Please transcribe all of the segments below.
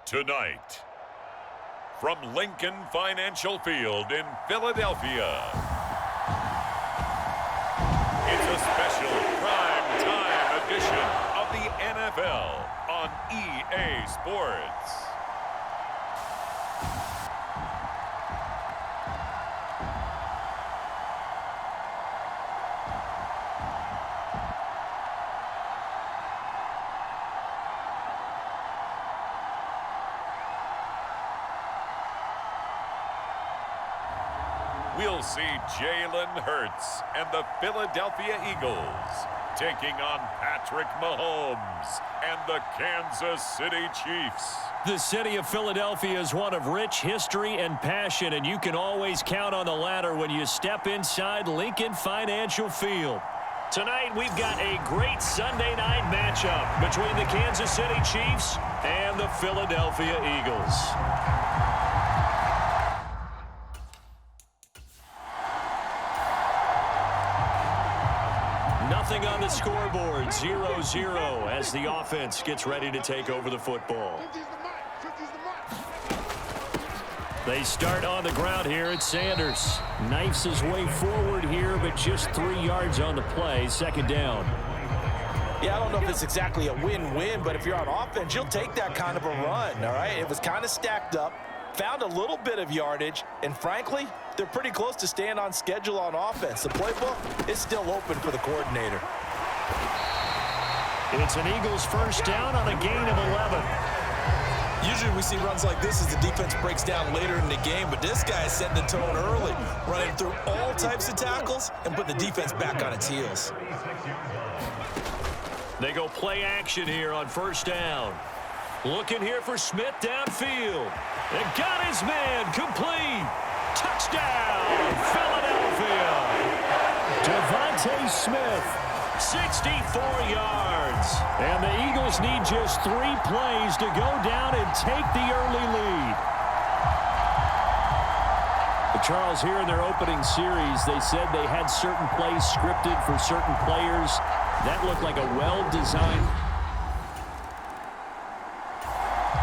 Tonight, from Lincoln Financial Field in Philadelphia, it's a special prime time edition of the NFL on EA Sports. We'll see Jalen Hurts and the Philadelphia Eagles taking on Patrick Mahomes and the Kansas City Chiefs. The city of Philadelphia is one of rich history and passion, and you can always count on the latter when you step inside Lincoln Financial Field. Tonight, we've got a great Sunday night matchup between the Kansas City Chiefs and the Philadelphia Eagles. Nothing on the scoreboard, 0-0 as the offense gets ready to take over the football. They start on the ground here at Sanders. Knifes his way forward here, but just 3 yards on the play, second down. Yeah, I don't know if it's exactly a win-win, but if you're on offense, you'll take that kind of a run, all right? It was kind of stacked up, found a little bit of yardage, and frankly, they're pretty close to staying on schedule on offense. The playbook is still open for the coordinator. It's an Eagles first down on a gain of 11. Usually we see runs like this as the defense breaks down later in the game, but this guy is setting the tone early, running through all types of tackles and putting the defense back on its heels. They go play action here on first down. Looking here for Smith downfield. And got his man complete. Touchdown, Philadelphia. Devontae Smith, 64 yards. And the Eagles need just 3 plays to go down and take the early lead. But Charles, here in their opening series, they said they had certain plays scripted for certain players. That looked like a well-designed.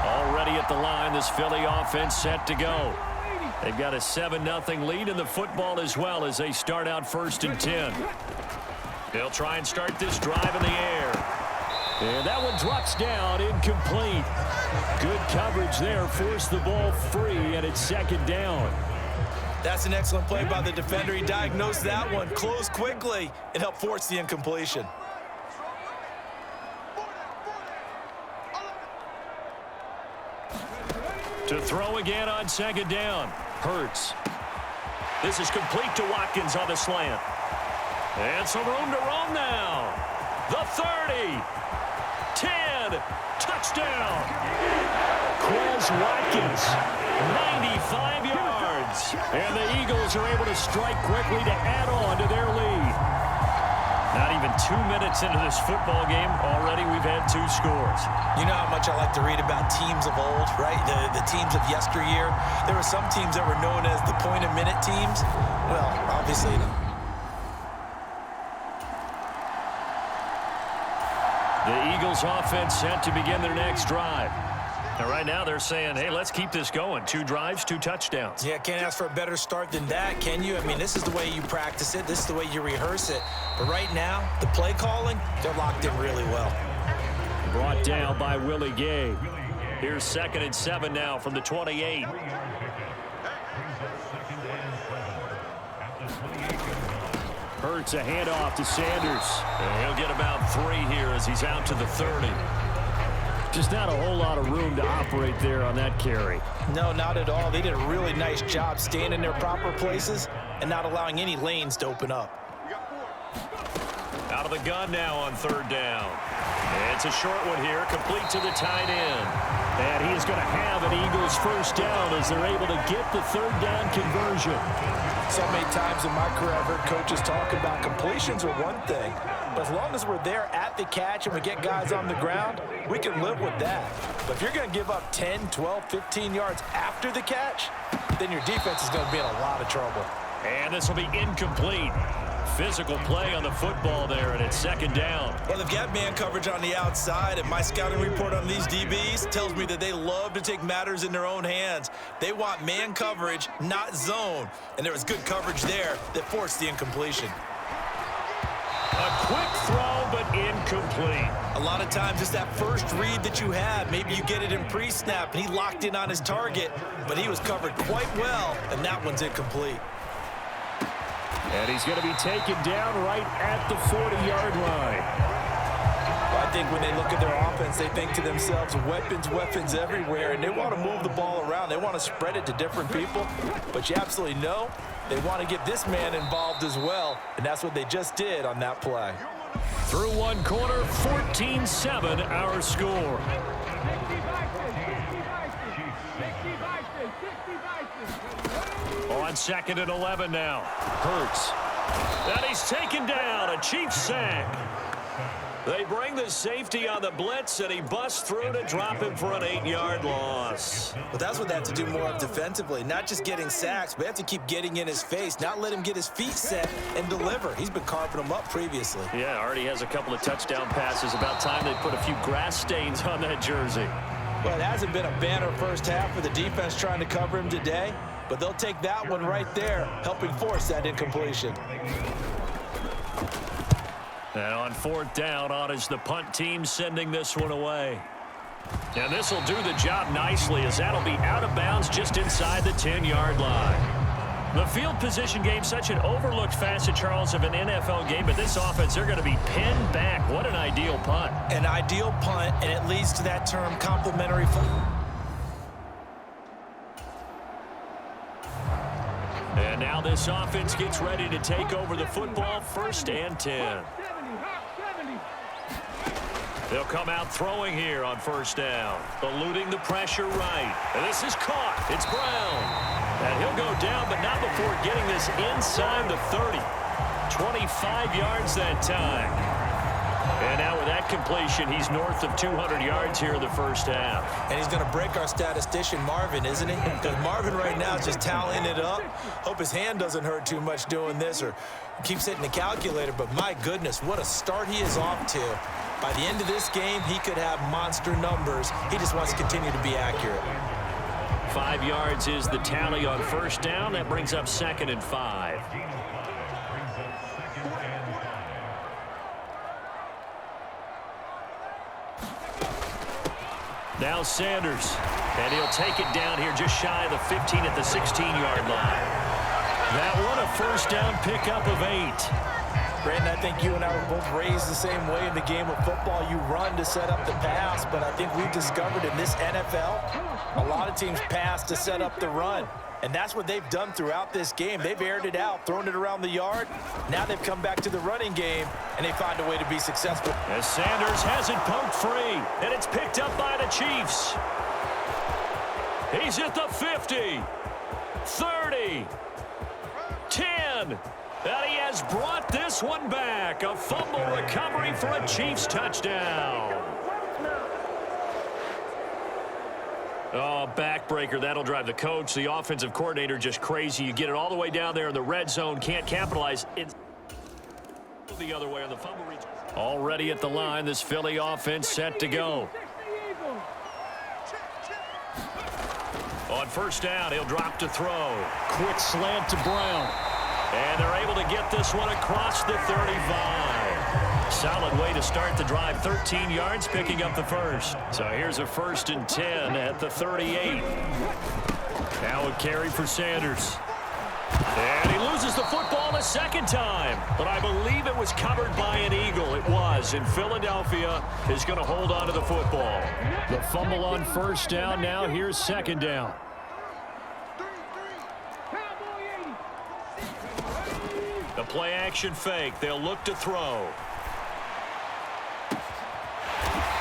Already at the line, this Philly offense set to go. They've got a 7-0 lead in the football as well as they start out first and 10. They'll try and start this drive in the air. And that one drops down, incomplete. Good coverage there, forced the ball free, and it's second down. That's an excellent play by the defender. He diagnosed that one, closed quickly, and helped force the incompletion. To throw again on second down. Hurts. This is complete to Watkins on the slant. And some room to roam now. The 30. 10. Touchdown. Quez Watkins. 95 yards. And the Eagles are able to strike quickly to add on to their lead. Not even 2 minutes into this football game, already we've had 2 scores. You know how much I like to read about teams of old, right? The teams of yesteryear. There were some teams that were known as the point-a-minute teams. Well, obviously. The Eagles offense set to begin their next drive. And right now they're saying, hey, let's keep this going. 2 drives, 2 touchdowns. Yeah, can't ask for a better start than that, can you? I mean, this is the way you practice it. This is the way you rehearse it. But right now, the play calling, they're locked in really well. Brought down by Willie Gay. Here's 2nd and 7 now from the 28. Hurts a handoff to Sanders. And he'll get about 3 here as he's out to the 30. Just not a whole lot of room to operate there on that carry. No, not at all. They did a really nice job staying in their proper places and not allowing any lanes to open up. Out of the gun now on 3rd down. It's a short one here, complete to the tight end. And he is going to have an Eagles first down as they're able to get the third down conversion. So many times in my career I've heard coaches talk about completions are one thing, but as long as we're there at the catch and we get guys on the ground, we can live with that. But if you're going to give up 10, 12, 15 yards after the catch, then your defense is going to be in a lot of trouble. And this will be incomplete. Physical play on the football there, and it's second down. Well, they've got man coverage on the outside, and my scouting report on these DBs tells me that they love to take matters in their own hands. They want man coverage, not zone. And there was good coverage there that forced the incompletion. A quick throw, but incomplete. A lot of times it's that first read that you have. Maybe you get it in pre-snap, and he locked in on his target, but he was covered quite well, and that one's incomplete. And he's going to be taken down right at the 40-yard line. Well, I think when they look at their offense, they think to themselves, weapons, weapons everywhere, and they want to move the ball around. They want to spread it to different people, but you absolutely know they want to get this man involved as well, and that's what they just did on that play. Through one quarter, 14-7 our score. On second and 11 now. Hurts. And he's taken down. A Chiefs sack. They bring the safety on the blitz, and he busts through to drop him for an 8-yard loss. But that's what they have to do more of defensively, not just getting sacks, but they have to keep getting in his face, not let him get his feet set and deliver. He's been carving them up previously. Yeah, already has a couple of touchdown passes. About time they put a few grass stains on that jersey. Well, it hasn't been a banner first half for the defense trying to cover him today, but they'll take that one right there, helping force that incompletion. And on fourth down, on is the punt team sending this one away. And this will do the job nicely, as that'll be out of bounds just inside the 10-yard line. The field position game, such an overlooked facet, Charles, of an NFL game, but this offense, they're going to be pinned back. What an ideal punt. An ideal punt, and it leads to that term complementary. And now this offense gets ready to take over the football, 1st and 10. They'll come out throwing here on 1st down, eluding the pressure right. And this is caught. It's Brown. And he'll go down, but not before getting this inside the 30. 25 yards that time. And now with that completion, he's north of 200 yards here in the 1st half. And he's going to break our statistician, Marvin, isn't he? Because Marvin right now is just tallying it up. Hope his hand doesn't hurt too much doing this or keeps hitting the calculator. But my goodness, what a start he is off to. By the end of this game, he could have monster numbers. He just wants to continue to be accurate. 5 yards is the tally on 1st down. That brings up 2nd and 5. Now Sanders, and he'll take it down here just shy of the 15 at the 16-yard line. That one a 1st down pickup of 8. Brandon, I think you and I were both raised the same way in the game of football. You run to set up the pass, but I think we've discovered in this NFL, a lot of teams pass to set up the run. And that's what they've done throughout this game. They've aired it out, thrown it around the yard. Now they've come back to the running game, and they find a way to be successful. As Sanders has it poked free, and it's picked up by the Chiefs. He's at the 50, 30, 10. And he has brought this one back. A fumble recovery for a Chiefs touchdown. Oh, backbreaker. That'll drive the coach, the offensive coordinator, just crazy. You get it all the way down there in the red zone, can't capitalize. It's the other way on the fumble region. Already at the line, this Philly offense set to go. On 1st down, he'll drop to throw. Quick slant to Brown. And they're able to get this one across the 35. Solid way to start the drive. 13 yards, picking up the 1st. So here's a 1st and 10 at the 38. Now a carry for Sanders. And he loses the football a 2nd time. But I believe it was covered by an Eagle. It was. And Philadelphia is going to hold on to the football. The fumble on 1st down. Now here's 2nd down. The play action fake. They'll look to throw.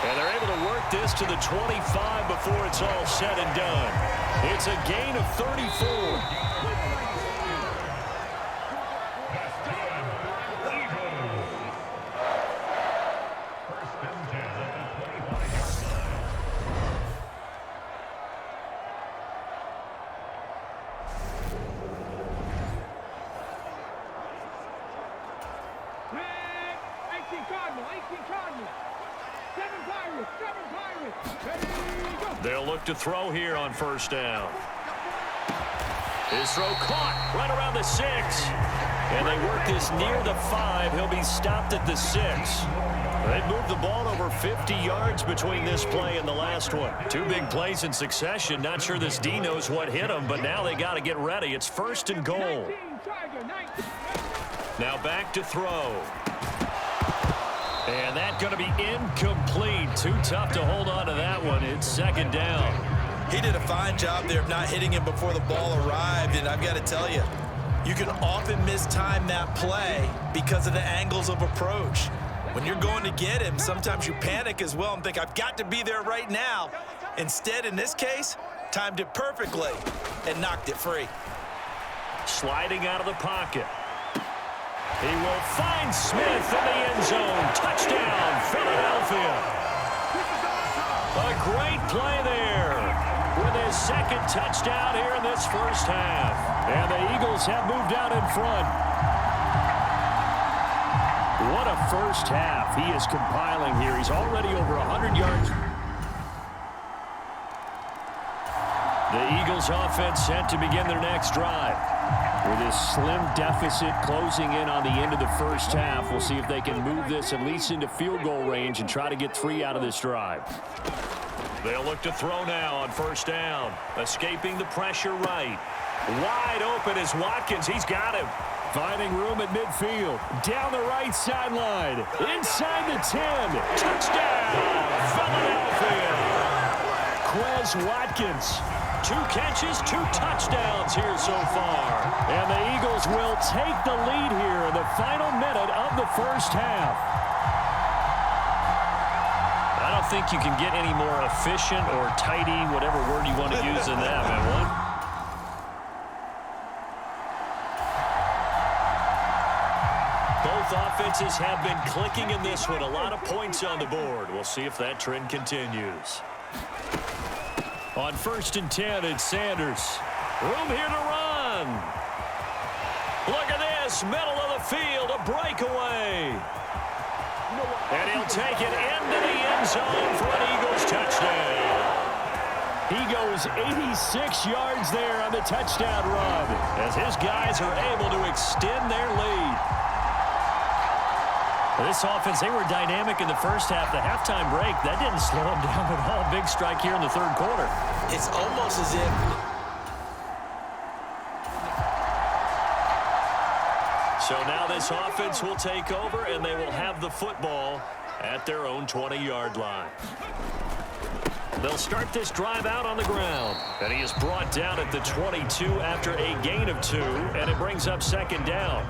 And they're able to work this to the 25 before it's all said and done. It's a gain of 34. They'll look to throw here on first down. His throw caught right around the 6. And they work this near the 5. He'll be stopped at the 6. They've moved the ball over 50 yards between this play and the last one. 2 big plays in succession. Not sure this D knows what hit him, but now they got to get ready. It's first and goal. Now back to throw. And that's going to be incomplete. Too tough to hold on to that one. It's second down. He did a fine job there of not hitting him before the ball arrived, and I've got to tell you, you can often mistime that play because of the angles of approach. When you're going to get him, sometimes you panic as well and think, I've got to be there right now. Instead, in this case, timed it perfectly and knocked it free. Sliding out of the pocket. He will find Smith in the end zone. Touchdown, Philadelphia. A great play there with his second touchdown here in this first half. And the Eagles have moved out in front. What a first half he is compiling here. He's already over 100 yards. The Eagles offense set to begin their next drive. With this slim deficit closing in on the end of the first half, we'll see if they can move this at least into field goal range and try to get 3 out of this drive. They'll look to throw now on first down. Escaping the pressure right. Wide open is Watkins. He's got him. Finding room at midfield. Down the right sideline. Inside the 10. Touchdown, Philadelphia. Quez Watkins. 2 catches, 2 touchdowns here so far. And the Eagles will take the lead here in the final minute of the first half. I don't think you can get any more efficient or tidy, whatever word you want to use in that, man. Both offenses have been clicking in this one. A lot of points on the board. We'll see if that trend continues. On first and 10, it's Sanders. Room here to run. Look at this, middle of the field, a breakaway. And he'll take it into the end zone for an Eagles touchdown. He goes 86 yards there on the touchdown run as his guys are able to extend their lead. This offense, they were dynamic in the first half. The halftime break, that didn't slow them down at all. Big strike here in the third quarter. It's almost as if... So now this offense will take over, and they will have the football at their own 20-yard line. They'll start this drive out on the ground. And he is brought down at the 22 after a gain of 2, and it brings up second down.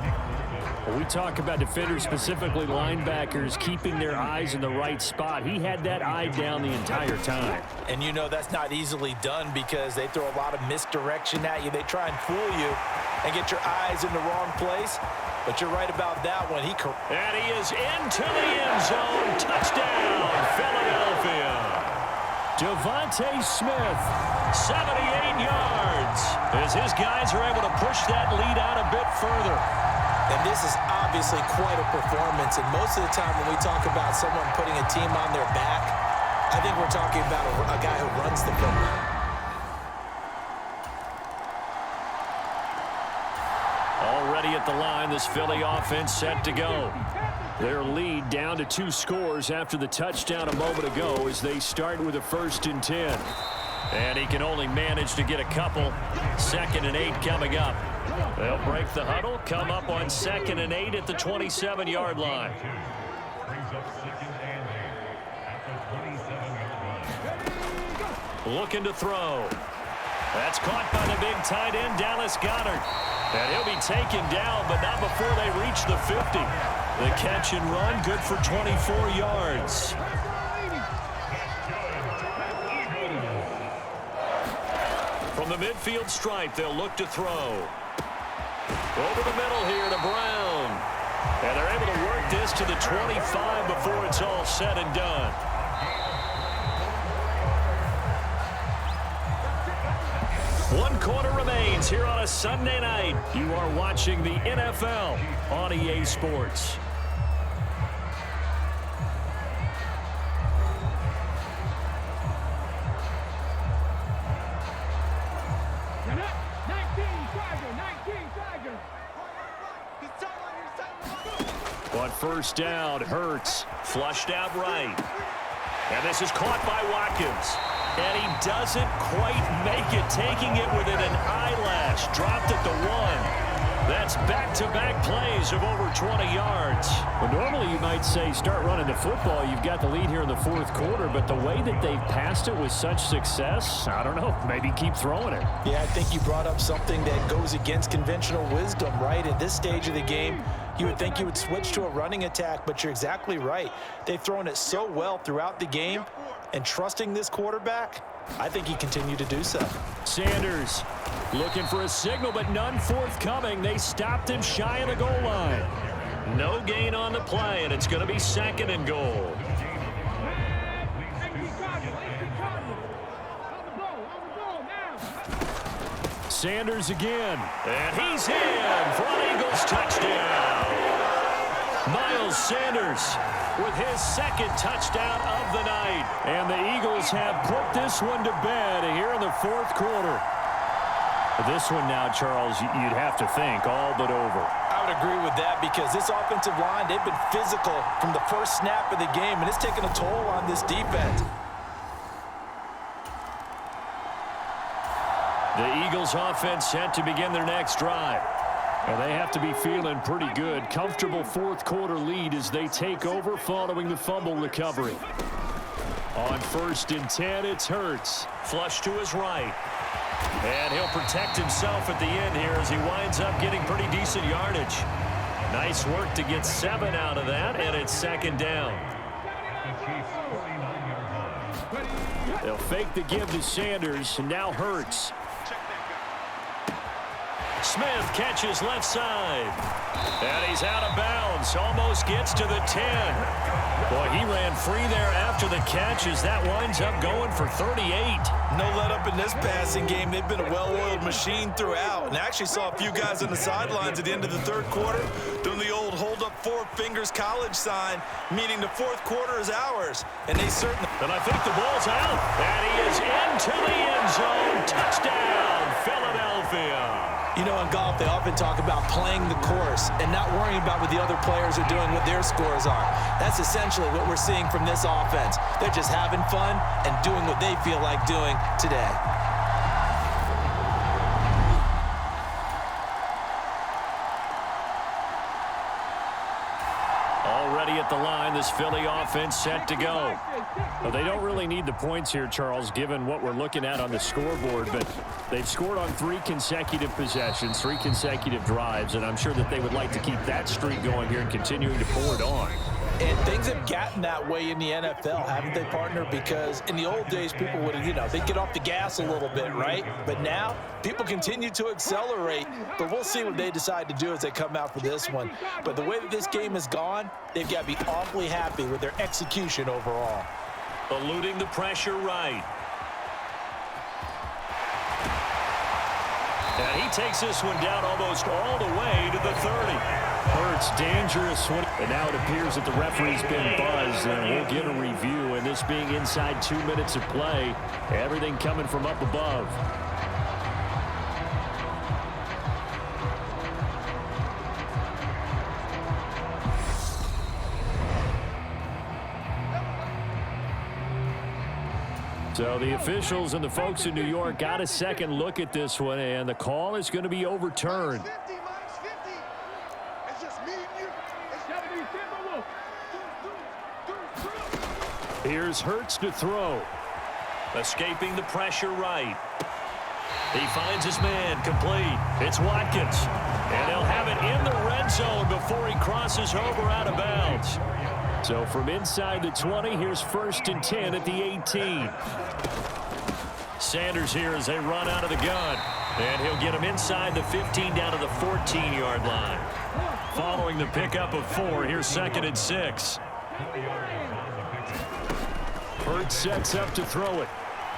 When we talk about defenders, specifically linebackers, keeping their eyes in the right spot. He had that eye down the entire time. And you know that's not easily done because they throw a lot of misdirection at you. They try and fool you and get your eyes in the wrong place. But you're right about that one. And he is into the end zone. Touchdown, Philadelphia. Devontae Smith, 78 yards, as his guys are able to push that lead out a bit further. And this is obviously quite a performance. And most of the time when we talk about someone putting a team on their back, I think we're talking about a guy who runs the football. Already at the line, this Philly offense set to go. Their lead down to 2 scores after the touchdown a moment ago as they start with a first and 10. And he can only manage to get a couple. Second and 8 coming up. They'll break the huddle, come up on second and 8 at the 27-yard line. Looking to throw. That's caught by the big tight end, Dallas Goedert. And he'll be taken down, but not before they reach the 50. The catch and run, good for 24 yards. the midfield stripe, they'll look to throw. Over the middle here to Brown. And they're able to work this to the 25 before it's all said and done. One quarter remains here on a Sunday night. You are watching the NFL on EA Sports. On first down, Hurts flushed out right. And this is caught by Watkins. And he doesn't quite make it, taking it within an eyelash. Dropped at the 1. That's back-to-back plays of over 20 yards. Well, normally you might say start running the football. You've got the lead here in the fourth quarter, but the way that they've passed it with such success, I don't know, maybe keep throwing it. Yeah, I think you brought up something that goes against conventional wisdom, right? At this stage of the game, you would think you would switch to a running attack, but you're exactly right. They've thrown it so well throughout the game, and trusting this quarterback, I think he continued to do so. Sanders looking for a signal, but none forthcoming. They stopped him shy of the goal line. No gain on the play, and it's going to be 2nd and goal. Sanders again, and he's in for an Eagles touchdown. Miles Sanders with his 2nd touchdown of the night. And the Eagles have put this one to bed here in the 4th quarter. This one now, Charles, you'd have to think all but over. I would agree with that because this offensive line, they've been physical from the first snap of the game, and it's taken a toll on this defense. The Eagles offense set to begin their next drive. Well, they have to be feeling pretty good. Comfortable 4th quarter lead as they take over following the fumble recovery. On 1st and 10, it's Hurts. Flush to his right. And he'll protect himself at the end here as he winds up getting pretty decent yardage. Nice work to get 7 out of that, and it's 2nd down. They'll fake the give to Sanders, and now Hurts. Smith catches left side. And he's out of bounds. Almost gets to the 10. Boy, he ran free there after the catch as that winds up going for 38. No let up in this passing game. They've been a well-oiled machine throughout. And I actually saw a few guys on the sidelines at the end of the 3rd quarter doing the old hold up 4 fingers college sign, meaning the 4th quarter is ours. And they certainly... And I think the ball's out. And he is into the end zone. Touchdown, Philadelphia. You know, in golf, they often talk about playing the course and not worrying about what the other players are doing, what their scores are. That's essentially what we're seeing from this offense. They're just having fun and doing what they feel like doing today. Already at the line, this Philly offense set to go. Well, they don't really need the points here, Charles, given what we're looking at on the scoreboard, but they've scored on 3 consecutive possessions, 3 consecutive drives, and I'm sure that they would like to keep that streak going here and continuing to pour it on. And things have gotten that way in the NFL, haven't they, partner? Because in the old days, people would, they'd get off the gas a little bit, right? But now, people continue to accelerate. But we'll see what they decide to do as they come out for this one. But the way that this game has gone, they've got to be awfully happy with their execution overall. Eluding the pressure right. And he takes this one down almost all the way to the 30. Hurts dangerous one. And now it appears that the referee's been buzzed, and we'll get a review. And this being inside 2 minutes of play, everything coming from up above. So the officials and the folks in New York got a second look at this one, and the call is going to be overturned. Here's Hurts to throw. Escaping the pressure right. He finds his man complete. It's Watkins. And they'll have it in the red zone before he crosses over out of bounds. So from inside the 20, here's 1st and 10 at the 18. Sanders here as they run out of the gun. And he'll get him inside the 15 down to the 14-yard line. Following the pickup of 4, here's 2nd and 6. Hurts sets up to throw it.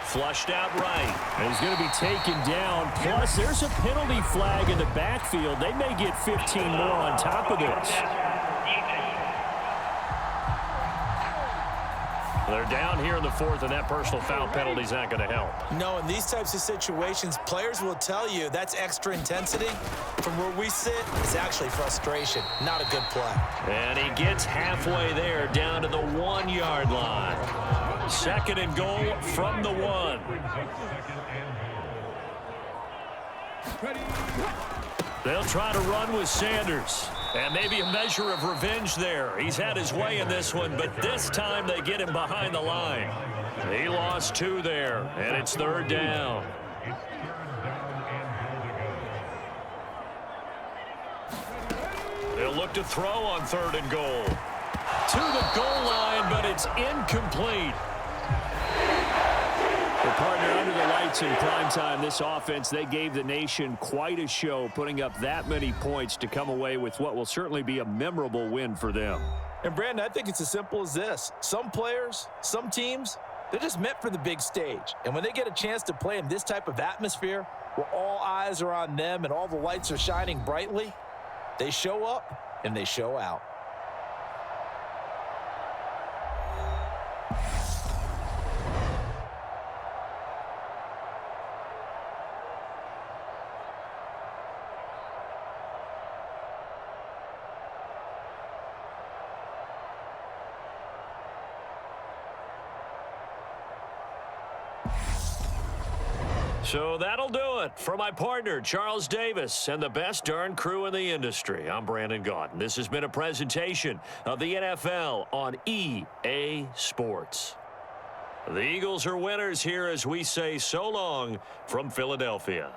Flushed out right. And he's going to be taken down. Plus, there's a penalty flag in the backfield. They may get 15 more on top of this. They're down here in the 4th, and that personal foul penalty is not going to help. No, in these types of situations, players will tell you that's extra intensity. From where we sit, it's actually frustration. Not a good play. And he gets halfway there, down to the 1-yard line. 2nd and goal from the 1. They'll try to run with Sanders. And maybe a measure of revenge there. He's had his way in this one, but this time they get him behind the line. He lost 2 there, and it's 3rd down. They'll look to throw on 3rd and goal. To the goal line, but it's incomplete. The partner under the lights in primetime, this offense, they gave the nation quite a show, putting up that many points to come away with what will certainly be a memorable win for them. And, Brandon, I think it's as simple as this. Some players, some teams, they're just meant for the big stage. And when they get a chance to play in this type of atmosphere where all eyes are on them and all the lights are shining brightly, they show up and they show out. So that'll do it for my partner, Charles Davis, and the best darn crew in the industry. I'm Brandon Gaudin. This has been a presentation of the NFL on EA Sports. The Eagles are winners here as we say so long from Philadelphia.